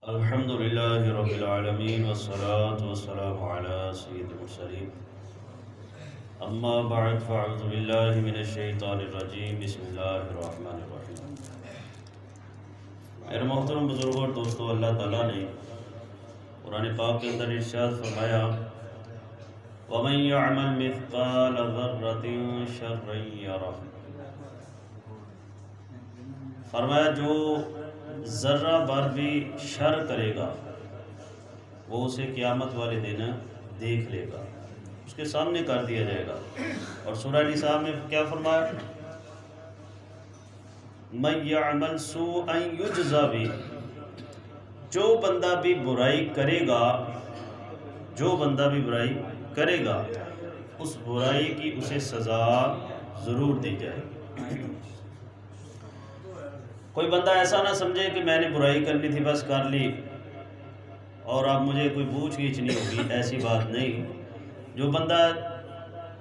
الحمد لله رب العالمين والصلاة والسلام على سيد المرسلين أما بعد فأعوذ بالله من الشيطان الرجيم بسم الله الرحمن الرحيم۔ میرے محترم بزرگوں اور دوستو، اللہ تعالیٰ نے قرآن پاک کے اندر ارشاد فرمایا وَمَن يَعْمَلْ مِثْقَالَ ذَرَّةٍ شَرًّا يَرَهُ، فرمایا جو ذرہ بھر بھی شر کرے گا وہ اسے قیامت والے دن دیکھ لے گا، اس کے سامنے کر دیا جائے گا۔ اور سورہ نساء میں کیا فرمایا؟ مَن يَعْمَلْ سُوءًا يُجْزَ بِهِ، جو بندہ بھی برائی کرے گا، جو بندہ بھی برائی کرے گا اس برائی کی اسے سزا ضرور دی جائے گی۔ کوئی بندہ ایسا نہ سمجھے کہ میں نے برائی کرنی تھی بس کر لی اور اب مجھے کوئی پوچھ گچھ نہیں ہوگی، ایسی بات نہیں۔ جو بندہ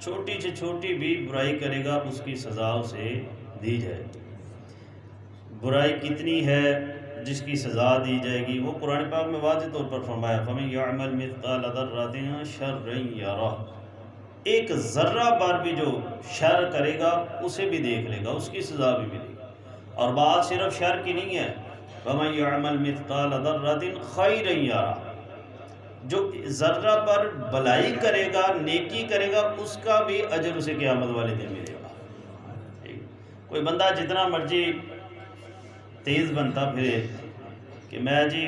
چھوٹی سے چھوٹی بھی برائی کرے گا اس کی سزا اسے دی جائے گی۔ برائی کتنی ہے جس کی سزا دی جائے گی وہ قرآن پاک میں واضح طور پر فرمایا فَمَن يَعْمَلْ مِثْقَالَ ذَرَّةٍ شَرًّا يَرَهُ، ایک ذرہ بار بھی جو شر کرے گا اسے بھی دیکھ لے گا، اس کی سزا بھی ملے گی۔ اور بات صرف شر کی نہیں ہے، وَمَن يَعْمَلْ مِثْقَالَ ذَرَّةٍ خَيْرًا يَرَهُ، جو ذرہ پر بھلائی کرے گا، نیکی کرے گا، اس کا بھی اجر اسے قیامت والے دن ملے گا۔ کوئی بندہ جتنا مرضی تیز بنتا پھرے کہ میں جی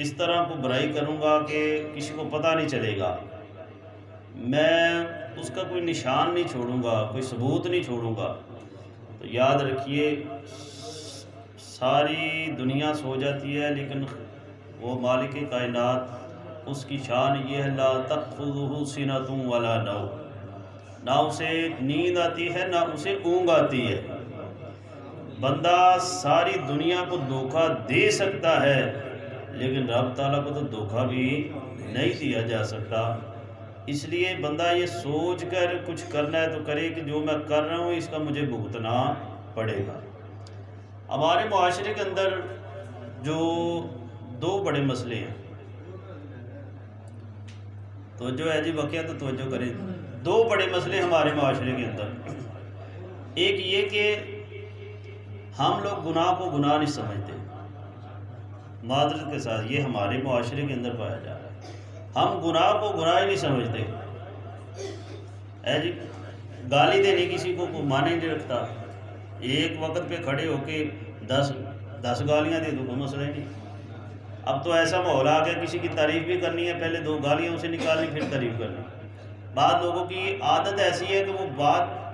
اس طرح کو برائی کروں گا کہ کسی کو پتہ نہیں چلے گا، میں اس کا کوئی نشان نہیں چھوڑوں گا، کوئی ثبوت نہیں چھوڑوں گا، تو یاد رکھیے ساری دنیا سو جاتی ہے لیکن وہ مالک کائنات اس کی شان یہ ہے لا تأخذہ سنۃ ولا نوم، نہ اسے نیند آتی ہے نہ اسے اونگ آتی ہے۔ بندہ ساری دنیا کو دھوکہ دے سکتا ہے لیکن رب تعالیٰ کو تو دھوکہ بھی نہیں دیا جا سکتا۔ اس لیے بندہ یہ سوچ کر کچھ کرنا ہے تو کرے کہ جو میں کر رہا ہوں اس کا مجھے بھگتنا پڑے گا۔ ہمارے معاشرے کے اندر جو دو بڑے مسئلے ہیں، توجہ ہے جی واقعہ تو توجہ کریں، دو بڑے مسئلے ہمارے معاشرے کے اندر۔ ایک یہ کہ ہم لوگ گناہ کو گناہ نہیں سمجھتے، معذرت کے ساتھ یہ ہمارے معاشرے کے اندر پایا جا رہا ہے، ہم گناہ کو گناہ ہی نہیں سمجھتے۔ جی گالی دینی کسی کو مانے نہیں رکھتا، ایک وقت پہ کھڑے ہو کے دس گالیاں دے دو کوئی مسئلہ ہی نہیں۔ اب تو ایسا ماحول آ گیا کسی کی تعریف بھی کرنی ہے پہلے دو گالیاں اسے نکالنی پھر تعریف کرنی۔ بعض لوگوں کی عادت ایسی ہے کہ وہ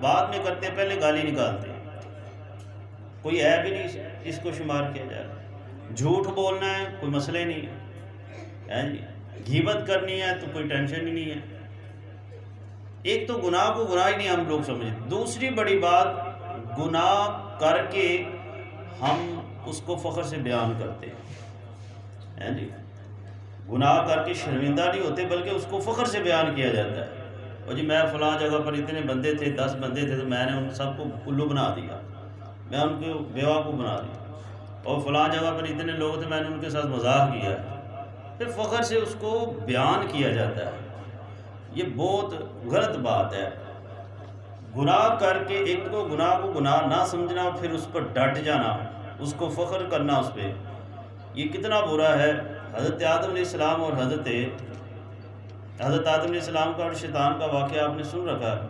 بعد میں کرتے پہلے گالی نکالتے ہیں، کوئی عیب بھی نہیں اس کو شمار کیا جا رہا۔ جھوٹ بولنا ہے کوئی مسئلہ ہی نہیں ہے جی، غیبت کرنی ہے تو کوئی ٹینشن ہی نہیں ہے۔ ایک تو گناہ کو گناہ ہی نہیں ہم لوگ سمجھتے، دوسری بڑی بات گناہ کر کے ہم اس کو فخر سے بیان کرتے ہیں جی، گناہ کر کے شرمندہ نہیں ہوتے بلکہ اس کو فخر سے بیان کیا جاتا ہے۔ اور جی میں فلاں جگہ پر اتنے بندے تھے، 10 بندے تھے تو میں نے ان سب کو الو بنا دیا، میں ان کو بیوقوف بنا دیا، اور فلاں جگہ پر اتنے لوگ تھے میں نے ان کے ساتھ مذاق کیا ہے، پھر فخر سے اس کو بیان کیا جاتا ہے۔ یہ بہت غلط بات ہے۔ گناہ کر کے ایک تو گناہ کو گناہ نہ سمجھنا، پھر اس پر ڈٹ جانا، اس کو فخر کرنا اس پہ، یہ کتنا برا ہے۔ حضرت آدم علیہ السلام اور حضرت آدم علیہ السلام کا اور شیطان کا واقعہ آپ نے سن رکھا ہے،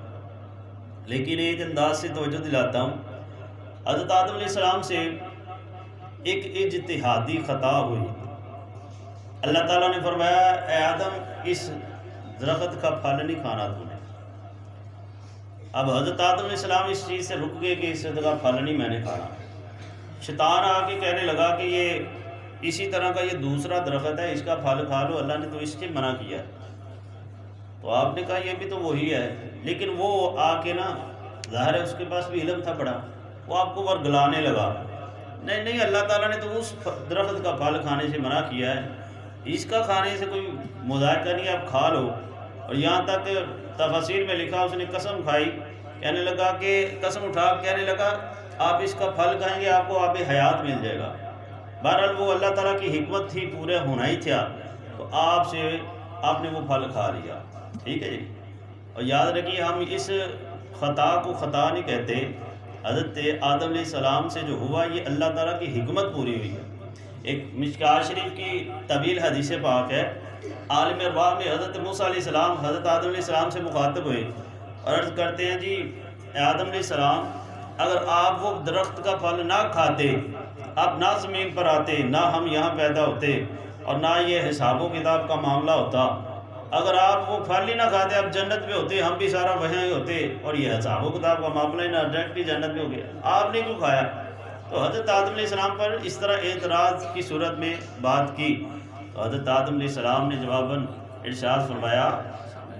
لیکن ایک انداز سے توجہ دلاتا ہوں۔ حضرت آدم علیہ السلام سے ایک اجتہادی خطا ہوئی، اللہ تعالیٰ نے فرمایا اے آدم اس درخت کا پھل نہیں کھانا تو نے۔ اب حضرت آدم علیہ السلام اس چیز سے رک گئے کہ اس کا پھل نہیں میں نے کھانا۔ شیطان آ کے کہنے لگا کہ یہ اسی طرح کا یہ دوسرا درخت ہے، اس کا پھل کھا لو، اللہ نے تو اس سے منع کیا ہے۔ تو آپ نے کہا یہ بھی تو وہی ہے، لیکن وہ آ کے نا ظاہر ہے اس کے پاس بھی علم تھا بڑا، وہ آپ کو ورگلانے لگا، نہیں اللہ تعالیٰ نے تو اس درخت کا پھل کھانے سے منع کیا ہے، اس کا کھانے سے کوئی مذائقہ نہیں، آپ کھا لو۔ اور یہاں تک تفسیر میں لکھا اس نے قسم کھائی، کہنے لگا کہ قسم اٹھا کہنے لگا آپ اس کا پھل کھائیں گے آپ کو آب حیات مل جائے گا، بہرحال وہ اللہ تعالیٰ کی حکمت تھی، پورے ہونا ہی تھا، تو آپ نے وہ پھل کھا لیا، ٹھیک ہے جی۔ اور یاد رکھیے ہم اس خطا کو خطا نہیں کہتے، حضرت آدم علیہ السلام سے جو ہوا یہ اللہ تعالیٰ کی حکمت پوری ہوئی ہے۔ ایک مشکوٰۃ شریف کی طویل حدیث پاک ہے، عالم ارواح میں حضرت موسیٰ علیہ السلام حضرت آدم علیہ السلام سے مخاطب ہوئے اور عرض کرتے ہیں جی اے آدم علیہ السلام، اگر آپ وہ درخت کا پھل نہ کھاتے، آپ نہ زمین پر آتے، نہ ہم یہاں پیدا ہوتے، اور نہ یہ حساب و کتاب کا معاملہ ہوتا، اگر آپ وہ پھل ہی نہ کھاتے آپ جنت میں ہوتے، ہم بھی سارا وہیں ہی ہوتے، اور یہ حساب و کتاب کا معاملہ ہی نہ، ڈائریکٹلی جنت میں ہو گیا، آپ نے کیوں کھایا؟ تو حضرت آدم علیہ السلام پر اس طرح اعتراض کی صورت میں بات کی، تو حضرت آدم علیہ السلام نے جواباً ارشاد فرمایا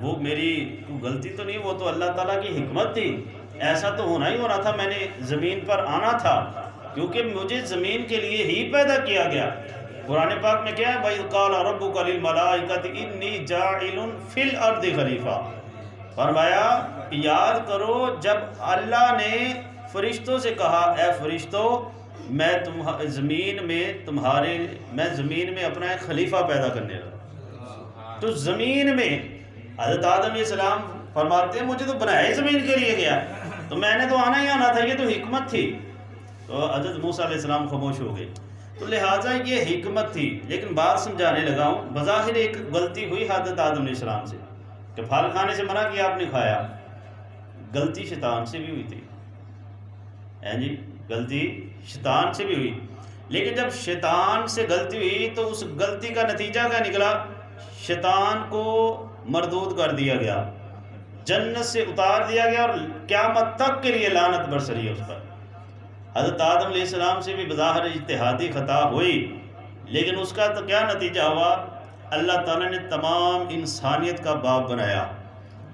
وہ میری کوئی غلطی تو نہیں، وہ تو اللہ تعالیٰ کی حکمت تھی، ایسا تو ہونا ہی ہونا تھا، میں نے زمین پر آنا تھا کیونکہ مجھے زمین کے لیے ہی پیدا کیا گیا۔ قرآن پاک میں کیا ہے، وَإِذْ قَالَ رَبُّكَ لِلْمَلَائِكَةِ إِنِّي جَاعِلٌ فِي الْأَرْضِ خلیفہ، فرمایا یاد کرو جب اللہ نے فرشتوں سے کہا اے فرشتوں میں زمین میں اپنا ایک خلیفہ پیدا کرنے لگا، تو زمین میں حضرت آدم علیہ السلام فرماتے ہیں مجھے تو بنایا ہی زمین کے لیے گیا، تو میں نے تو آنا ہی آنا تھا، یہ تو حکمت تھی۔ تو حضرت موسیٰ علیہ السلام خاموش ہو گئے، تو لہٰذا یہ حکمت تھی، لیکن بات سمجھانے لگا ہوں، بظاہر ایک غلطی ہوئی حضرت آدم علیہ السلام سے کہ پھل کھانے سے منع کیا، آپ نے کھایا، غلطی شیطان سے بھی ہوئی تھی، جی غلطی شیطان سے بھی ہوئی، لیکن جب شیطان سے غلطی ہوئی تو اس غلطی کا نتیجہ کیا نکلا؟ شیطان کو مردود کر دیا گیا، جنت سے اتار دیا گیا، اور قیامت تک کے لیے لعنت برسری ہے اس پر۔ حضرت آدم علیہ السلام سے بھی بظاہر اجتہادی خطا ہوئی، لیکن اس کا تو کیا نتیجہ ہوا؟ اللہ تعالیٰ نے تمام انسانیت کا باپ بنایا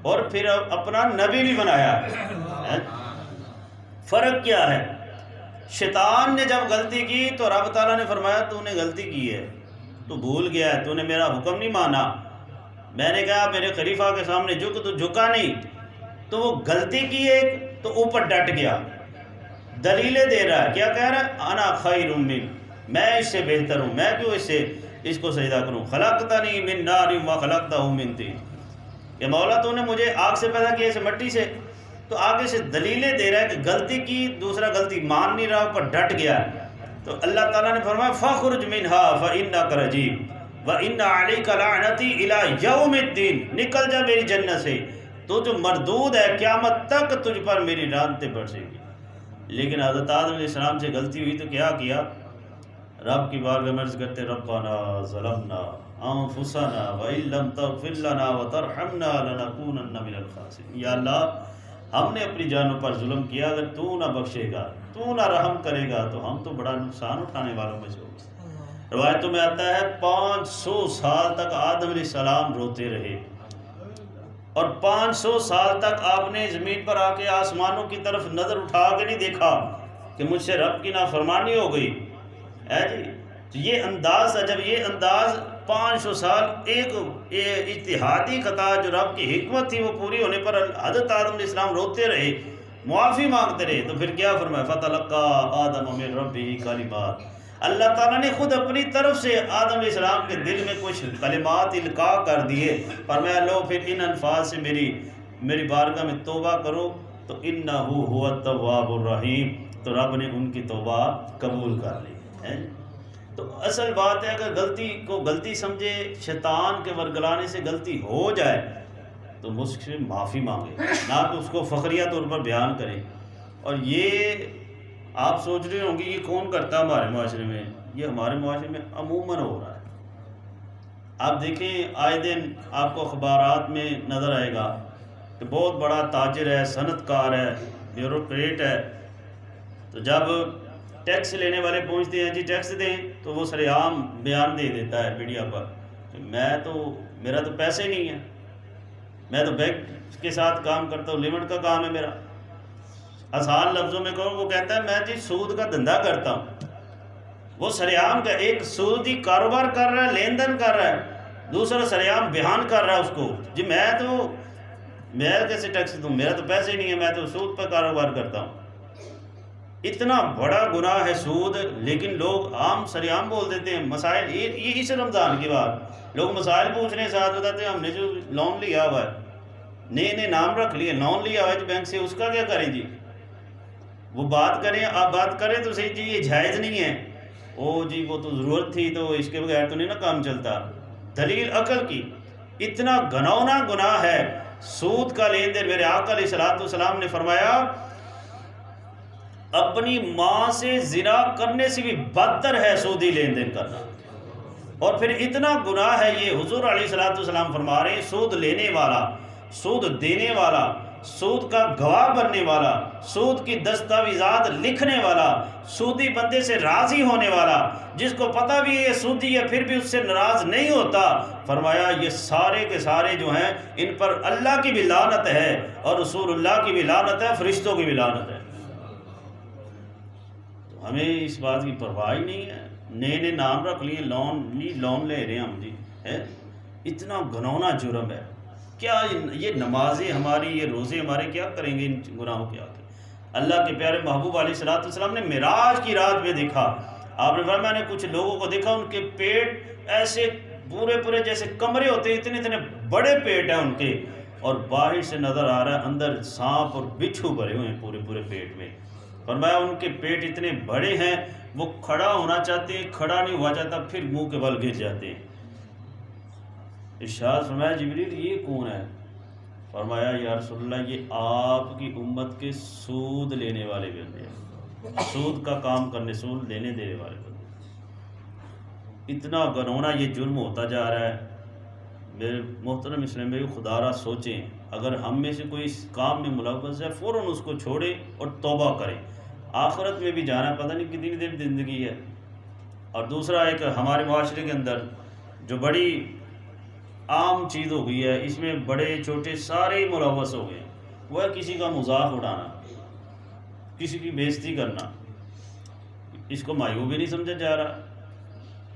اور پھر اپنا نبی بھی بنایا۔ فرق کیا ہے؟ شیطان نے جب غلطی کی تو رب تعالیٰ نے فرمایا تو نے غلطی کی ہے، تو بھول گیا ہے، تو نے میرا حکم نہیں مانا، میں نے کہا میرے خلیفہ کے سامنے جھک، تو جھکا نہیں، تو وہ غلطی کی ایک، تو اوپر ڈٹ گیا، دلیلیں دے رہا ہے، کیا کہہ رہا ہے؟ انا خیر من، میں اس سے بہتر ہوں، میں کیوں اس کو سجدہ کروں، خلقتنی من نار و خلقتہ من طین، کہ مولا تو نے مجھے آگ سے پیدا کیا، اسے مٹی سے، تو آگے سے دلیلیں دے رہا ہے کہ غلطی کی، دوسرا غلطی مان نہیں رہا، اوپر ڈٹ گیا، تو اللہ تعالیٰ نے فرمایا فَاخْرُجْ مِنْهَا فَإِنَّكَ رَجِيمٌ وَإِنَّ عَلَيْكَ لَعْنَتِي إِلَىٰ يَوْمِ الدِّينِ، نکل جا میری جنت سے، تو جو مردود ہے قیامت تک تجھ پر میری لعنتیں برسیں گی۔ لیکن حضرت آدم علیہ السلام سے غلطی ہوئی تو کیا کیا؟ رب کی بارگاہ میں عرض کرتے ربنا ظلمنا انفسنا وَإِن لَّمْ تَغْفِرْ لَنَا وَتَرْحَمْنَا لَنَكُونَنَّ مِنَ الْخَاسِرِينَ، یا اللہ ہم نے اپنی جانوں پر ظلم کیا، اگر تو نہ بخشے گا، تو نہ رحم کرے گا، تو ہم تو بڑا نقصان اٹھانے والوں میں سے ہوں گے۔ روایتوں میں آتا ہے 500 سال تک آدم علیہ السلام روتے رہے، اور 500 سال تک آپ نے زمین پر آ کے آسمانوں کی طرف نظر اٹھا کے نہیں دیکھا کہ مجھ سے رب کی نافرمانی ہو گئی ہے جی۔ تو یہ انداز ہے، جب یہ انداز 500 سال ایک اجتہادی خطا جو رب کی حکمت تھی وہ پوری ہونے پر حضرت آدم علیہ السلام روتے رہے، معافی مانگتے رہے، تو پھر کیا فرمایا؟ فَتَلَقَّىٰ آدَمَ مِن رَبِّهِ کَلِمَاتٍ، اللہ تعالیٰ نے خود اپنی طرف سے آدم علیہ السلام کے دل میں کچھ کلمات القاء کر دیے، فرمایا لو پھر ان الفاظ سے میری بارگاہ میں توبہ کرو، تو انہو هو التواب الرحیم، تو رب نے ان کی توبہ قبول کر لی۔ تو اصل بات ہے اگر غلطی کو غلطی سمجھے، شیطان کے ورگلانے سے غلطی ہو جائے تو مجھ سے معافی مانگے، نہ کہ اس کو فخریہ طور پر بیان کرے۔ اور یہ آپ سوچ رہے ہوں گے یہ کون کرتا ہے ہمارے معاشرے میں؟ یہ ہمارے معاشرے میں عموماً ہو رہا ہے۔ آپ دیکھیں آئے دن آپ کو اخبارات میں نظر آئے گا کہ بہت بڑا تاجر ہے، صنعت کار ہے، بیوروکریٹ ہے، تو جب ٹیکس لینے والے پہنچتے ہیں جی ٹیکس دیں، تو وہ سر عام بیان دے دیتا ہے میڈیا پر کہ میرا تو پیسے نہیں ہے، میں تو بینک کے ساتھ کام کرتا ہوں، لیمٹ کا کام ہے میرا۔ آسان لفظوں میں کہوں، وہ کہتا ہے میں جی سود کا دھندا کرتا ہوں، وہ سریعام کا ایک سودی کاروبار کر رہا ہے، لین دین کر رہا ہے، دوسرا سریعام بیان کر رہا ہے اس کو جی میں کیسے ٹیکس دوں، میرا تو پیسے نہیں ہے، میں تو سود پر کاروبار کرتا ہوں۔ اتنا بڑا گناہ ہے سود، لیکن لوگ عام سریعام بول دیتے ہیں مسائل. یہ اس رمضان کی بات، لوگ مسائل پوچھنے ساتھ بتاتے ہیں ہم نے جو لون لیا ہوا ہے، نئے نام رکھ لیے، لون لیا ہوا ہے بینک سے، اس کا کیا کریں جی؟ وہ بات کریں، آپ بات کریں تو صحیح جی یہ جائز نہیں ہے، او جی وہ تو ضرورت تھی تو اس کے بغیر تو نہیں نا کام چلتا. دلیل عقل کی. اتنا گھناؤنا گناہ ہے سود کا لین دین. میرے آقا علیہ السلام نے فرمایا اپنی ماں سے زنا کرنے سے بھی بدتر ہے سودی لین دین کرنا. اور پھر اتنا گناہ ہے یہ، حضور علیہ السلام فرما رہے ہیں سود لینے والا، سود دینے والا، سود کا گواہ بننے والا، سود کی دستاویزات لکھنے والا، سودی بندے سے راضی ہونے والا، جس کو پتہ بھی ہے یہ سودی ہے پھر بھی اس سے ناراض نہیں ہوتا، فرمایا یہ سارے کے سارے جو ہیں ان پر اللہ کی بھی لعنت ہے اور رسول اللہ کی بھی لعنت ہے، فرشتوں کی بھی لعنت ہے. تو ہمیں اس بات کی پرواہ ہی نہیں ہے. نئے نام رکھ لیے، لون لے رہے ہیں ہم جی. اتنا گھناؤنا جرم ہے. کیا یہ نمازیں ہماری، یہ روزے ہمارے کیا کریں گے ان گناہوں کے آگے؟ اللہ کے پیارے محبوب علیہ السلام نے معراج کی رات میں دیکھا، آپ نے فرمایا میں نے کچھ لوگوں کو دیکھا ان کے پیٹ ایسے پورے جیسے کمرے ہوتے ہیں، اتنے بڑے پیٹ ہیں ان کے، اور باہر سے نظر آ رہا ہے اندر سانپ اور بچھو بھرے ہوئے ہیں پورے پیٹ میں. فرمایا ان کے پیٹ اتنے بڑے ہیں وہ کھڑا ہونا چاہتے ہیں، کھڑا نہیں ہوا جاتا، پھر منہ کے بل گر جاتے ہیں. ارشاد فرمایا جبریل یہ کون ہے؟ فرمایا یا رسول اللہ یہ آپ کی امت کے سود لینے والے بندے ہیں، سود کا کام کرنے، سود لینے دینے والے بندے. اتنا گنونا یہ جرم ہوتا جا رہا ہے. میرے محترم اسلام بھائی خدا را سوچیں، اگر ہم میں سے کوئی اس کام میں ملوث ہے فوراً اس کو چھوڑے اور توبہ کرے. آخرت میں بھی جانا پتہ نہیں کتنی دیر زندگی ہے. اور دوسرا ایک ہمارے معاشرے کے اندر جو بڑی عام چیز ہو گئی ہے، اس میں بڑے چھوٹے سارے ملوث ہو گئے، وہ ہے کسی کا مذاق اڑانا، کسی کی بےزتی کرنا. اس کو معیوب بھی نہیں سمجھا جا رہا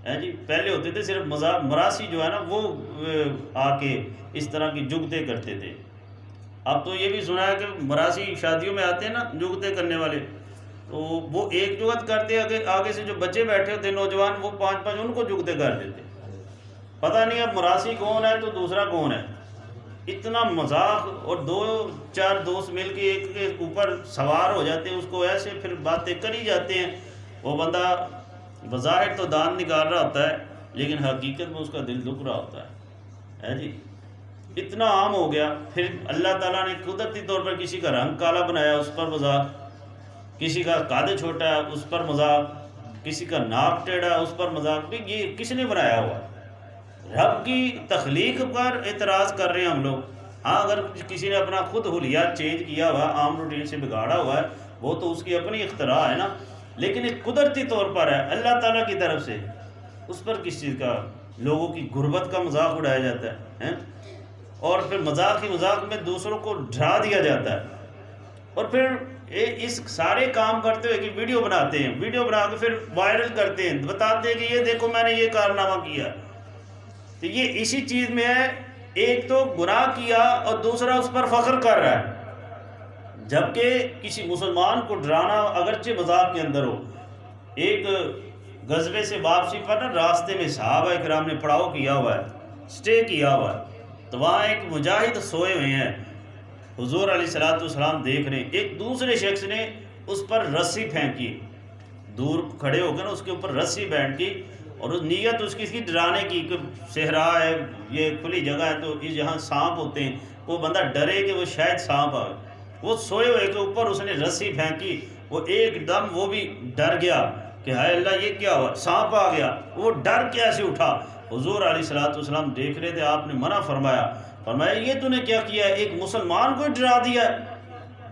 ہے جی. پہلے ہوتے تھے صرف مذاق، مراسی جو ہے نا وہ آ کے اس طرح کی جگتیں کرتے تھے. اب تو یہ بھی سنا ہے کہ مراسی شادیوں میں آتے ہیں نا جگتیں کرنے والے، تو وہ ایک جگت کرتے آگے سے جو بچے بیٹھے ہوتے نوجوان وہ 5 ان کو جگتیں کر دیتے. پتہ نہیں اب مراسی کون ہے تو دوسرا کون ہے. اتنا مذاق، اور 2-4 دوست مل کے ایک کے اوپر سوار ہو جاتے ہیں، اس کو ایسے پھر باتیں کری جاتے ہیں. وہ بندہ بظاہر تو دان نکال رہا ہوتا ہے لیکن حقیقت میں اس کا دل دکھ رہا ہوتا ہے جی. اتنا عام ہو گیا. پھر اللہ تعالیٰ نے قدرتی طور پر کسی کا رنگ کالا بنایا، اس پر مذاق، کسی کا قد چھوٹا ہے اس پر مذاق، کسی کا ناک ٹیڑھا ہے اس پر مذاق. یہ کس نے بنایا ہوا؟ رب کی تخلیق پر اعتراض کر رہے ہیں ہم لوگ. ہاں اگر کسی نے اپنا خود حلیات چینج کیا ہوا، عام روٹین سے بگاڑا ہوا ہے، وہ تو اس کی اپنی اختراع ہے نا، لیکن ایک قدرتی طور پر ہے اللہ تعالیٰ کی طرف سے. اس پر کس چیز کا؟ لوگوں کی غربت کا مذاق اڑایا جاتا ہے، اور پھر مذاق میں دوسروں کو ڈرا دیا جاتا ہے. اور پھر اس سارے کام کرتے ہوئے کہ ویڈیو بناتے ہیں، ویڈیو بنا کے پھر وائرل کرتے ہیں، بتاتے ہیں کہ یہ دیکھو میں نے یہ کارنامہ کیا. تو یہ اسی چیز میں ہے، ایک تو گناہ کیا اور دوسرا اس پر فخر کر رہا ہے. جبکہ کسی مسلمان کو ڈرانا اگرچہ مذاق کے اندر ہو. ایک غزوے سے واپسی پر نا راستے میں صحابہ کرام نے پڑاؤ کیا ہوا ہے، سٹے کیا ہوا ہے، تو وہاں ایک مجاہد سوئے ہوئے ہیں، حضور علیہ السلام دیکھ رہے ہیں. ایک دوسرے شخص نے اس پر رسی پھینکی، دور کھڑے ہو کر اس کے اوپر رسی بیٹھ کی، اور اس نیت اس کی ڈرانے کی کہ صحرا ہے، یہ کھلی جگہ ہے تو یہاں سانپ ہوتے ہیں، وہ بندہ ڈرے کہ وہ شاید سانپ آئے. وہ سوئے ہوئے کے اوپر اس نے رسی پھینکی، وہ ایک دم وہ بھی ڈر گیا کہ ہائے اللہ یہ کیا ہوا، سانپ آ گیا. وہ ڈر کے ایسے اٹھا. حضور علیہ السلام دیکھ رہے تھے، آپ نے منع فرمایا یہ تو نے کیا کیا ہے، ایک مسلمان کو ڈرا دیا ہے.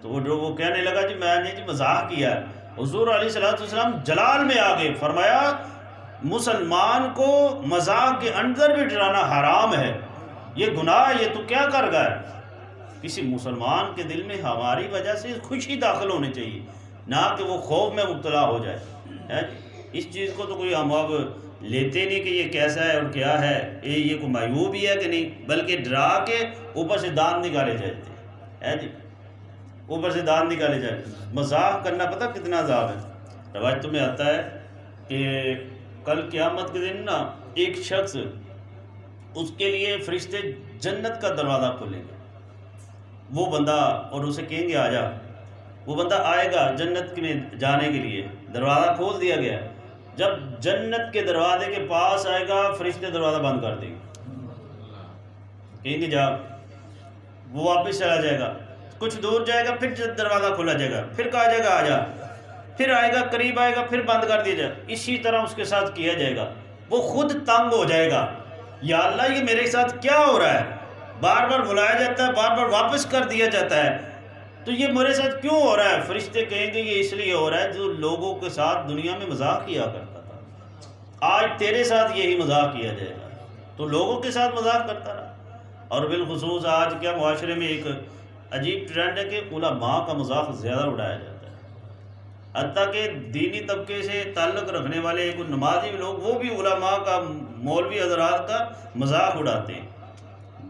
تو وہ کہنے لگا جی میں نے جی مزاح کیا ہے. حضور علیہ السلام جلال میں آ گئے، فرمایا مسلمان کو مذاق کے اندر بھی ڈرانا حرام ہے، یہ گناہ ہے، یہ تو کیا کر گیا ہے. کسی مسلمان کے دل میں ہماری وجہ سے خوشی داخل ہونی چاہیے، نہ کہ وہ خوف میں مبتلا ہو جائے. اس چیز کو تو کوئی ہم اب لیتے نہیں کہ یہ کیسا ہے اور کیا ہے، یہ کوئی معیوب ہی ہے کہ نہیں، بلکہ ڈرا کے اوپر سے دان نکالے جاتے ہیں جی. اوپر سے دانت نکالے جائیں. مذاق کرنا پتہ کتنا عذاب ہے. روایتوں میں آتا ہے کہ کل قیامت کے دن نا ایک شخص، اس کے لیے فرشتے جنت کا دروازہ کھولیں گے. وہ بندہ، اور اسے کہیں گے آ جا. وہ بندہ آئے گا جنت میں جانے کے لیے، دروازہ کھول دیا گیا. جب جنت کے دروازے کے پاس آئے گا فرشتے دروازہ بند کر دیں گے، کہیں گے جا. وہ واپس چلا جائے گا، کچھ دور جائے گا، پھر دروازہ کھولا جائے گا، پھر کہا جائے گا آ جا. پھر آئے گا، قریب آئے گا، پھر بند کر دیا جائے. اسی طرح اس کے ساتھ کیا جائے گا. وہ خود تنگ ہو جائے گا، یا اللہ یہ میرے ساتھ کیا ہو رہا ہے؟ بار بار بلایا جاتا ہے، بار بار واپس کر دیا جاتا ہے، تو یہ میرے ساتھ کیوں ہو رہا ہے؟ فرشتے کہیں گے یہ اس لیے ہو رہا ہے جو لوگوں کے ساتھ دنیا میں مذاق کیا کرتا تھا، آج تیرے ساتھ یہی مذاق کیا جائے گا. تو لوگوں کے ساتھ مذاق کرتا رہا. اور بالخصوص آج کیا معاشرے میں ایک عجیب ٹرینڈ ہے کہ علماء کا مذاق زیادہ اڑایا جاتا ہے. حتیٰ کہ دینی طبقے سے تعلق رکھنے والے کچھ نمازی لوگ، وہ بھی علماء کا، مولوی حضرات کا مذاق اڑاتے ہیں.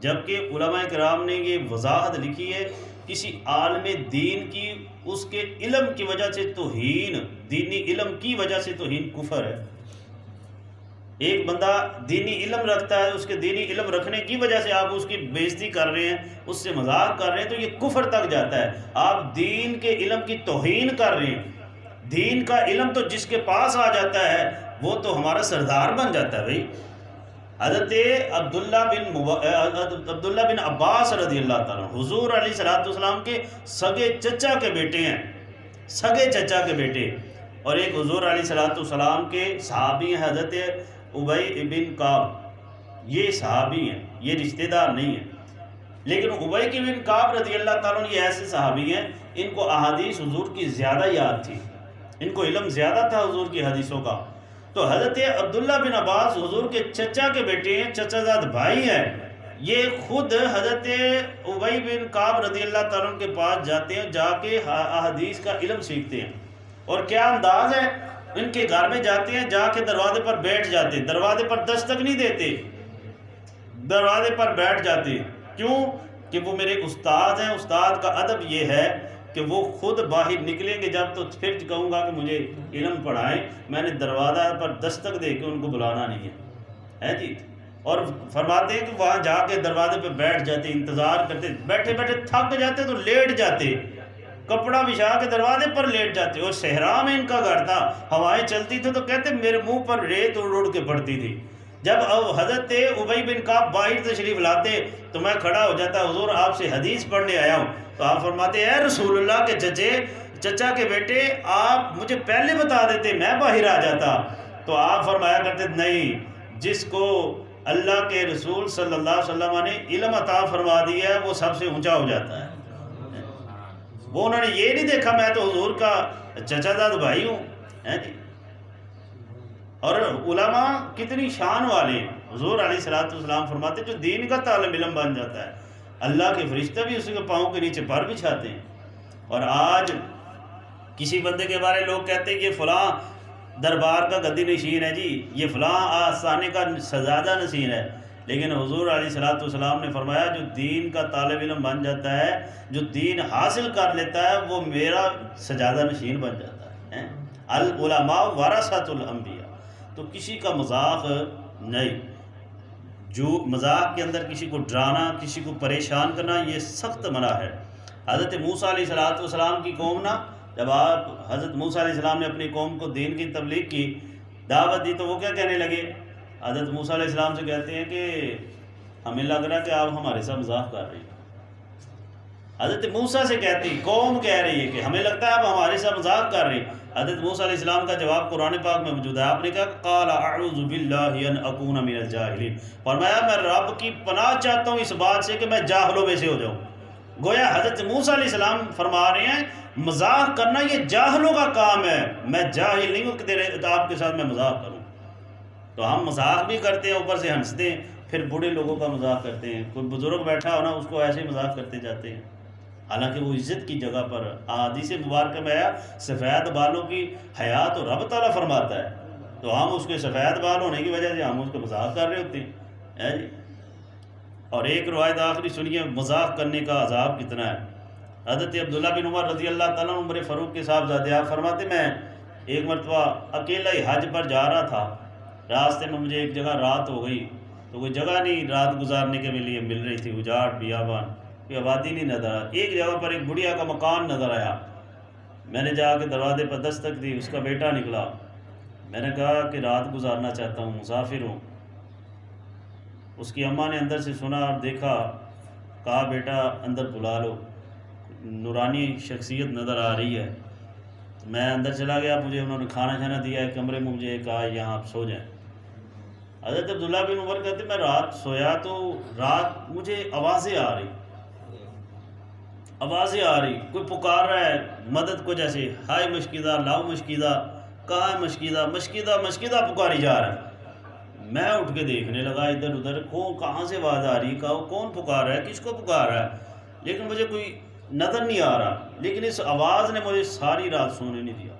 جبکہ علماء کرام نے یہ وضاحت لکھی ہے، کسی عالم دین کی اس کے علم کی وجہ سے توہین، دینی علم کی وجہ سے توہین کفر ہے. ایک بندہ دینی علم رکھتا ہے، اس کے دینی علم رکھنے کی وجہ سے آپ اس کی بےزتی کر رہے ہیں، اس سے مذاق کر رہے ہیں، تو یہ کفر تک جاتا ہے. آپ دین کے علم کی توہین کر رہے ہیں. دین کا علم تو جس کے پاس آ جاتا ہے وہ تو ہمارا سردار بن جاتا ہے بھائی. حضرت عبداللہ بن عباس رضی اللہ تعالیٰ حضور علیہ السلام کے سگے چچا کے بیٹے ہیں، سگے چچا کے بیٹے. اور ایک حضور علیہ السلام کے صحابی ہیں حضرت ابی بن کعب. یہ صحابی ہیں، یہ رشتہ دار نہیں ہیں، لیکن ابی بن کعب رضی اللہ تعالیٰ یہ ایسے صحابی ہیں، ان کو احادیث حضور کی زیادہ یاد تھی، ان کو علم زیادہ تھا حضور کی حدیثوں کا. تو حضرت عبداللہ بن عباس حضور کے چچا کے بیٹے ہیں، چچا زاد بھائی ہیں. یہ خود حضرت ابی بن کعب رضی اللہ تعالیٰ کے پاس جاتے ہیں، جا کے احادیث کا علم سیکھتے ہیں. اور کیا انداز ہے، ان کے گھر میں جاتے ہیں، جا کے دروازے پر بیٹھ جاتے، دروازے پر دستک نہیں دیتے، دروازے پر بیٹھ جاتے. کیوں؟ کہ وہ میرے استاد ہیں. استاد کا ادب یہ ہے کہ وہ خود باہر نکلیں گے جب تو پھر کہوں گا کہ مجھے علم پڑھائیں، میں نے دروازہ پر دستک دے کے ان کو بلانا نہیں ہے جی. اور فرماتے ہیں کہ وہاں جا کے دروازے پہ بیٹھ جاتے، انتظار کرتے، بیٹھے بیٹھے تھک جاتے تو لیٹ جاتے، کپڑا بچھا کے دروازے پر لیٹ جاتے. اور صحرا میں ان کا گھر تھا، ہوائیں چلتی تھی تو کہتے میرے منہ پر ریت اڑ اڑ کے پڑتی تھی. جب حضرت ابی بن کعب باہر تشریف لاتے تو میں کھڑا ہو جاتا، حضور آپ سے حدیث پڑھنے آیا ہوں. تو آپ فرماتے اے رسول اللہ کے چچا کے بیٹے، آپ مجھے پہلے بتا دیتے، میں باہر آ جاتا. تو آپ فرمایا کرتے نہیں، جس کو اللہ کے رسول صلی اللہ علیہ وسلم نے علم عطا فرما دیا ہے وہ سب سے اونچا ہو جاتا ہے. وہ انہوں نے یہ نہیں دیکھا میں تو حضور کا چچا زاد بھائی ہوں جی. اور علماء کتنی شان والے ہیں. حضور علیہ السلام فرماتے جو دین کا طالب علم بن جاتا ہے، اللہ کے فرشتے بھی اس کے پاؤں کے نیچے پر بچھاتے ہیں. اور آج کسی بندے کے بارے لوگ کہتے ہیں یہ فلاں دربار کا گدی نشین ہے جی، یہ فلاں آستانے کا سجادہ نشین ہے. لیکن حضور علیہ السلام نے فرمایا جو دین کا طالب علم بن جاتا ہے، جو دین حاصل کر لیتا ہے، وہ میرا سجادہ نشین بن جاتا ہے. العلماء ورثۃ الانبیاء. تو کسی کا مذاق نہیں، جو مذاق کے اندر کسی کو ڈرانا، کسی کو پریشان کرنا، یہ سخت منع ہے. حضرت موسیٰ علیہ السلام کی قوم نا، جب حضرت موسیٰ علیہ السلام نے اپنی قوم کو دین کی تبلیغ کی، دعوت دی، تو وہ کیا کہنے لگے؟ حضرت موسیٰ علیہ السلام سے کہتے ہیں کہ ہمیں لگ رہا ہے کہ آپ ہمارے ساتھ مذاق کر رہے ہیں. حضرت موسیٰ سے کہتی، قوم کہہ رہی ہے کہ ہمیں لگتا ہے آپ ہمارے ساتھ مذاق کر رہے ہیں. حضرت موسیٰ علیہ السلام کا جواب قرآن پاک میں موجود ہے. آپ نے کہا قال اعوذ باللہ ان اکون من الجاہلین، فرمایا میں رب کی پناہ چاہتا ہوں اس بات سے کہ میں جاہلوں میں سے ہو جاؤں. گویا حضرت موسیٰ علیہ السلام فرما رہے ہیں مذاق کرنا یہ جاہلوں کا کام ہے، میں جاہل نہیں ہوں کہ آپ کے ساتھ میں مذاق کروں. تو ہم مذاق بھی کرتے ہیں، اوپر سے ہنستے ہیں، پھر بوڑھے لوگوں کا مذاق کرتے ہیں. کوئی بزرگ بیٹھا ہونا اس کو ایسے ہی مذاق کرتے جاتے ہیں، حالانکہ وہ عزت کی جگہ پر. حدیث مبارکہ میں آیا سفید بالوں کی حیا تو رب تعالیٰ فرماتا ہے، تو ہم اس کے سفید بال ہونے کی وجہ سے ہم اس کو مذاق کر رہے ہوتے ہیں جی. اور ایک روایت آخری سنیے، مذاق کرنے کا عذاب کتنا ہے. حضرت عبداللہ بن عمر رضی اللہ تعالیٰ عمر فاروق کے صاحبزادے، آپ فرماتے میں ایک مرتبہ اکیلا ہی حج پر جا رہا تھا، راستے میں مجھے ایک جگہ رات ہو گئی، تو کوئی جگہ نہیں رات گزارنے کے لیے مل رہی تھی، اجاڑ بیابان، کوئی آبادی نہیں نظر آ، ایک جگہ پر ایک بڑھیا کا مکان نظر آیا، میں نے جا کے دروازے پر دستک دی، اس کا بیٹا نکلا، میں نے کہا کہ رات گزارنا چاہتا ہوں، مسافر ہوں۔ اس کی اماں نے اندر سے سنا اور دیکھا، کہا بیٹا اندر بلا لو، نورانی شخصیت نظر آ رہی ہے۔ میں اندر چلا گیا، مجھے انہوں نے کھانا کھانا دیا، ایک کمرے میں مجھے کہا یہاں آپ سو جائیں۔ حضرت عبداللہ بن عمر کہتے میں رات سویا تو رات مجھے آوازیں آ رہی، کوئی پکار رہا ہے مدد کو، جیسے ہائے مشکیدہ، لاؤ مشکیدہ، کہاں ہے مشکیدہ، مشکیدہ مشکیدہ پکاری جا رہا ہے۔ میں اٹھ کے دیکھنے لگا ادھر ادھر، کہاں سے آواز آ رہی، کون پکار رہا ہے، کس کو پکار رہا ہے، لیکن مجھے کوئی نظر نہیں آ رہا، لیکن اس آواز نے مجھے ساری رات سونے نہیں دیا۔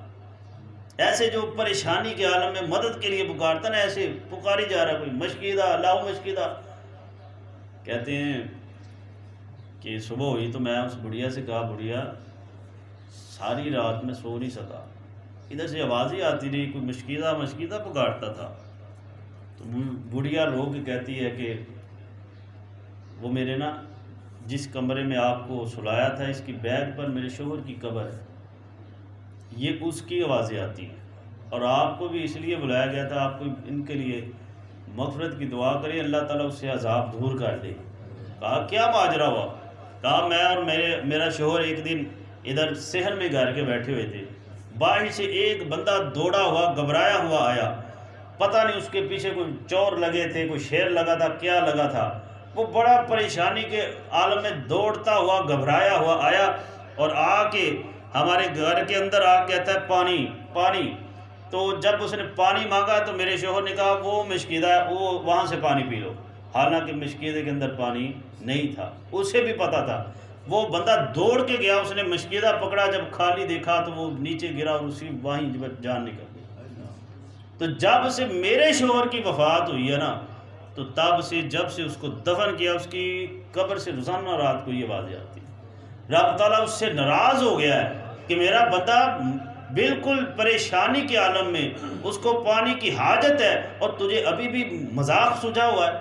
ایسے جو پریشانی کے عالم میں مدد کے لیے پکارتا نا، ایسے پکاری جا رہا ہے کوئی، مشکیدہ لاؤ مشکیدہ۔ کہتے ہیں کہ صبح ہوئی تو میں اس بڑھیا سے کہا بڑھیا ساری رات میں سو نہیں سکا، ادھر سے آوازیں آتی رہی، کوئی مشکیدہ مشکیدہ پکارتا تھا۔ تو بڑھیا رو کے کہتی ہے کہ وہ میرے نا جس کمرے میں آپ کو سلایا تھا، اس کی بیگ پر میرے شوہر کی قبر ہے، یہ اس کی آوازیں آتی ہیں، اور آپ کو بھی اس لیے بلایا گیا تھا، آپ کو ان کے لیے مغفرت کی دعا کریں، اللہ تعالیٰ اس سے عذاب دور کر دے۔ کہا کیا ماجرا ہوا؟ کہا میں اور میرا شوہر ایک دن ادھر صحن میں گھر کے بیٹھے ہوئے تھے، باہر سے ایک بندہ دوڑا ہوا گھبرایا ہوا آیا، پتہ نہیں اس کے پیچھے کوئی چور لگے تھے، کوئی شیر لگا تھا، کیا لگا تھا، وہ بڑا پریشانی کے عالم میں دوڑتا ہوا گھبرایا ہوا آیا، اور آ کے ہمارے گھر کے اندر آ کہتا ہے پانی پانی۔ تو جب اس نے پانی مانگا تو میرے شوہر نے کہا وہ مشکیدہ ہے، وہ وہاں سے پانی پی لو، حالانکہ مشکیدے کے اندر پانی نہیں تھا، اسے بھی پتہ تھا۔ وہ بندہ دوڑ کے گیا، اس نے مشکیدہ پکڑا، جب خالی دیکھا تو وہ نیچے گرا اور اسی وہیں جان نکل گئی۔ تو جب سے میرے شوہر کی وفات ہوئی ہے نا، تو تب سے جب سے اس کو دفن کیا، اس کی قبر سے روزانہ رات کو یہ آوازیں آتی ہیں۔ رب تعالیٰ اس سے ناراض ہو گیا ہے کہ میرا بندہ بالکل پریشانی کے عالم میں، اس کو پانی کی حاجت ہے، اور تجھے ابھی بھی مذاق سوجا ہوا ہے،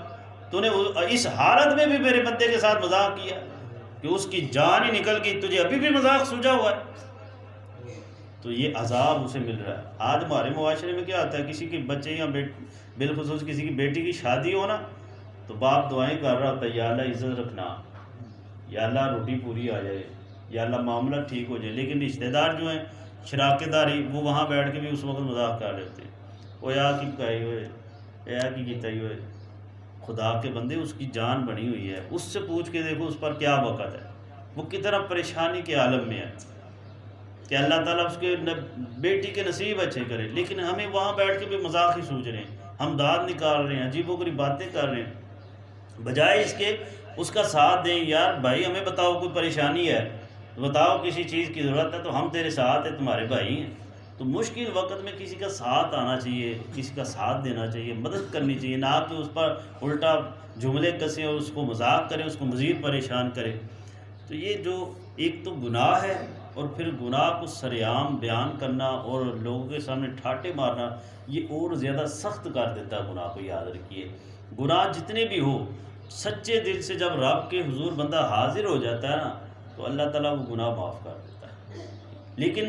تو نے اس حالت میں بھی میرے بندے کے ساتھ مذاق کیا کہ اس کی جان ہی نکل گئی، تجھے ابھی بھی مذاق سوجا ہوا ہے۔ تو یہ عذاب اسے مل رہا ہے۔ آج ہمارے معاشرے میں کیا ہوتا ہے، کسی کے بچے یا بالخصوص کسی کی بیٹی کی شادی ہو نا، تو باپ دعائیں کر رہا ہوتا ہے، یا اللہ عزت رکھنا، یا اللہ روٹی پوری آ جائے، یا اللہ معاملہ ٹھیک ہو جائے، لیکن رشتہ دار جو ہیں شراکت داری، وہ وہاں بیٹھ کے بھی اس وقت مذاق کر لیتے ہیں، وہ یا کی پکائی ہوئے، یا کی کیتائی ہوئے۔ خدا کے بندے، اس کی جان بنی ہوئی ہے، اس سے پوچھ کے دیکھو اس پر کیا وقت ہے، وہ کتنا پریشانی کے عالم میں ہے کہ اللہ تعالیٰ اس کے بیٹی کے نصیب اچھے کرے، لیکن ہمیں وہاں بیٹھ کے بھی مذاق ہی سوچ رہے ہیں، ہم داد نکال رہے ہیں، عجیب و غریب باتیں کر رہے ہیں، بجائے اس کے اس کا ساتھ دیں۔ یار بھائی ہمیں بتاؤ کوئی پریشانی ہے، بتاؤ کسی چیز کی ضرورت ہے تو ہم تیرے ساتھ ہیں، تمہارے بھائی ہیں۔ تو مشکل وقت میں کسی کا ساتھ آنا چاہیے، کسی کا ساتھ دینا چاہیے، مدد کرنی چاہیے، نہ کہ اس پر الٹا جملے کسیں اور اس کو مذاق کریں، اس کو مزید پریشان کریں۔ تو یہ جو ایک تو گناہ ہے، اور پھر گناہ کو سرعام بیان کرنا اور لوگوں کے سامنے ٹھاٹے مارنا، یہ اور زیادہ سخت کر دیتا ہے گناہ کو۔ یاد رکھیے، گناہ جتنے بھی ہو، سچے دل سے جب رب کے حضور بندہ حاضر ہو جاتا ہے نا، تو اللہ تعالیٰ وہ گناہ معاف کر دیتا ہے، لیکن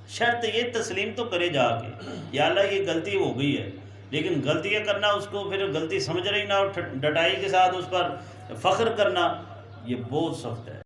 شرط یہ تسلیم تو کرے جا کے، یا اللہ یہ غلطی ہو گئی ہے، لیکن غلطیاں کرنا، اس کو پھر غلطی سمجھ رہی نہ، اور ڈٹائی کے ساتھ اس پر فخر کرنا، یہ بہت سخت ہے۔